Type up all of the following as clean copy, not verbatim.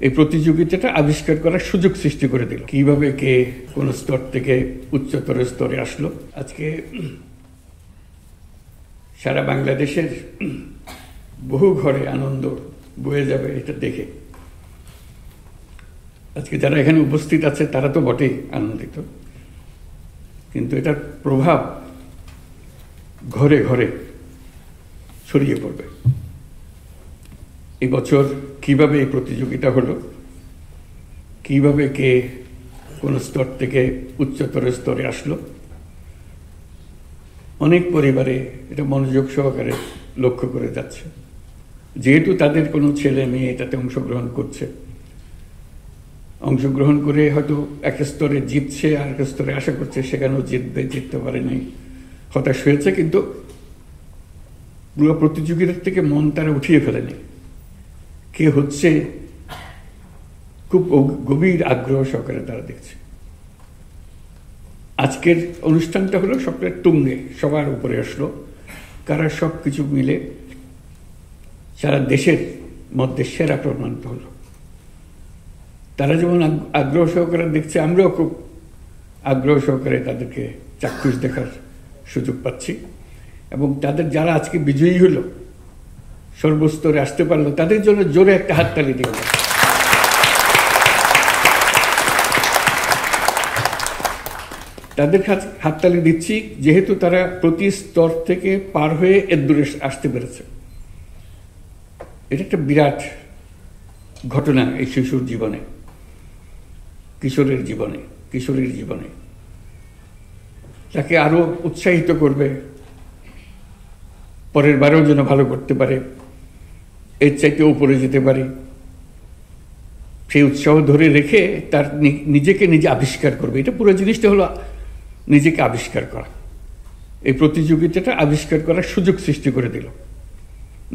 এই প্রতিযোগিতাটা আবিষ্কার করার সুযোগ সৃষ্টি করে দিল। কিভাবে কে কোন স্তর থেকে উচ্চতর স্তরে আসলো। আজকে সারা বাংলাদেশের বহু ঘরে আনন্দ বয়ে যাবে এটা দেখে। আজকে যারা এখানে উপস্থিত আছে তারা তো বটেই আনন্দিত, কিন্তু এটার প্রভাব ঘরে ঘরে ছড়িয়ে পড়বে। এই বছর কিভাবে এই প্রতিযোগিতা হলো, কিভাবে কে কোন স্তর থেকে উচ্চতর স্তরে আসলো, অনেক পরিবারে এটা মনোযোগ সহকারে লক্ষ্য করে যাচ্ছে। যেহেতু তাদের কোনো ছেলে মেয়ে এটাতে অংশগ্রহণ করছে, অংশগ্রহণ করে হয়তো এক স্তরে জিতছে আর এক স্তরে আশা করছে সেখানেও জিততে পারে নাই, হতাশ হয়েছে, কিন্তু পুরো প্রতিযোগিতার থেকে মন তারা উঠিয়ে ফেলেনি। কে হচ্ছে খুব গভীর আগ্রহ সহকারে তারা দেখছে। আজকের অনুষ্ঠানটা হলো সবটা তুঙ্গে, সবার উপরে আসলো, কারা সব কিছু মিলে সারা দেশের মধ্যে সেরা প্রমাণিত হলো। তারা যেমন আগ্রহ সহকারে দেখছে, আমরাও খুব আগ্রহ সহকারে তাদেরকে চাক্ষুষ দেখার সুযোগ পাচ্ছি। এবং তাদের যারা আজকে বিজয়ী হলো, সর্বস্তরে আসতে পারলো, তাদের জন্য জোরে একটা হাততালি দিয়ে তাদের হাততালি দিচ্ছি, যেহেতু তারা প্রতি স্তর থেকে পার হয়ে এর দূরে আসতে পেরেছে। এটা একটা বিরাট ঘটনা এই শিশুর জীবনে, কিশোরের জীবনে। তাকে আরো উৎসাহিত করবে, পরের বারেও যেন ভালো করতে পারে, এর চাইতে উপরে যেতে পারে, সেই উৎসাহ ধরে রেখে তার নিজেকে নিজে আবিষ্কার করবে। এটা পুরো জিনিসটা হলো নিজেকে আবিষ্কার করা। এই প্রতিযোগিতাটা আবিষ্কার করার সুযোগ সৃষ্টি করে দিল।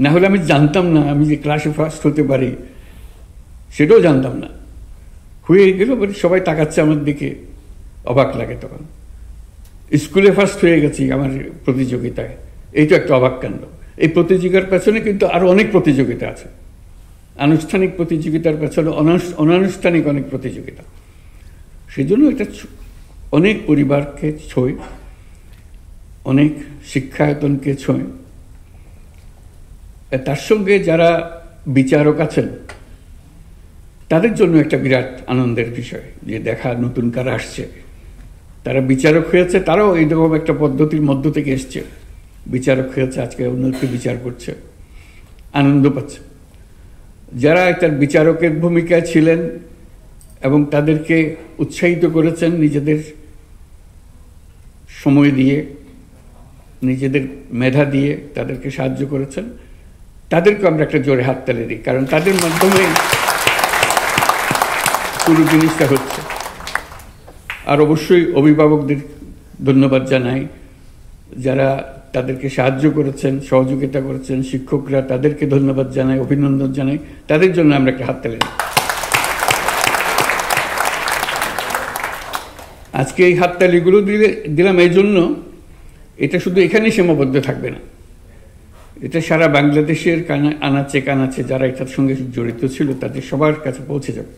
না হলে আমি জানতাম না আমি যে ক্লাসে ফার্স্ট হতে পারি, সেটাও জানতাম না। হয়ে গেল, সবাই তাকাচ্ছে আমার দিকে, অবাক লাগে। তখন স্কুলে ফার্স্ট হয়ে গেছি আমার প্রতিযোগিতায়, এইটা একটা অবাক কাণ্ড। এই প্রতিযোগিতার পেছনে কিন্তু আরো অনেক প্রতিযোগিতা আছে। আনুষ্ঠানিক প্রতিযোগিতার পেছনে অনানুষ্ঠানিক অনেক প্রতিযোগিতা। সেই জন্য এটা অনেক পরিবারকে ছোঁয়, অনেক শিক্ষায়তনকে ছোঁয়। তার সঙ্গে যারা বিচারক আছেন তাদের জন্য একটা বিরাট আনন্দের বিষয় যে দেখা নতুন কারা আসছে, তারা বিচারক হয়েছে, তারাও এইরকম একটা পদ্ধতির মধ্য থেকে এসছে, বিচারক হয়েছে, আজকে অন্যকে বিচার করছে, আনন্দ পাচ্ছে। যারা তার বিচারকের ভূমিকায় ছিলেন এবং তাদেরকে উৎসাহিত করেছেন, নিজেদের সময় দিয়ে, নিজেদের মেধা দিয়ে তাদেরকে সাহায্য করেছেন, তাদেরকে আমরা একটা জোরে হাততালি দিই, কারণ তাদের মাধ্যমে পুরো জিনিসটা হচ্ছে। আর অবশ্যই অভিভাবকদের ধন্যবাদ জানাই, যারা তাদেরকে সাহায্য করেছেন, সহযোগিতা করেছেন, শিক্ষকরা, তাদেরকে ধন্যবাদ জানাই, অভিনন্দন জানাই, তাদের জন্য আমরা একটা হাততালি দিই। আজকে এই হাততালিগুলো দিলাম এই জন্য, এটা শুধু এখানেই সীমাবদ্ধ থাকবে না, এটা সারা বাংলাদেশের আনাচে কানাচে যারা এটার সঙ্গে জড়িত ছিল তাদের সবার কাছে পৌঁছে যাবে।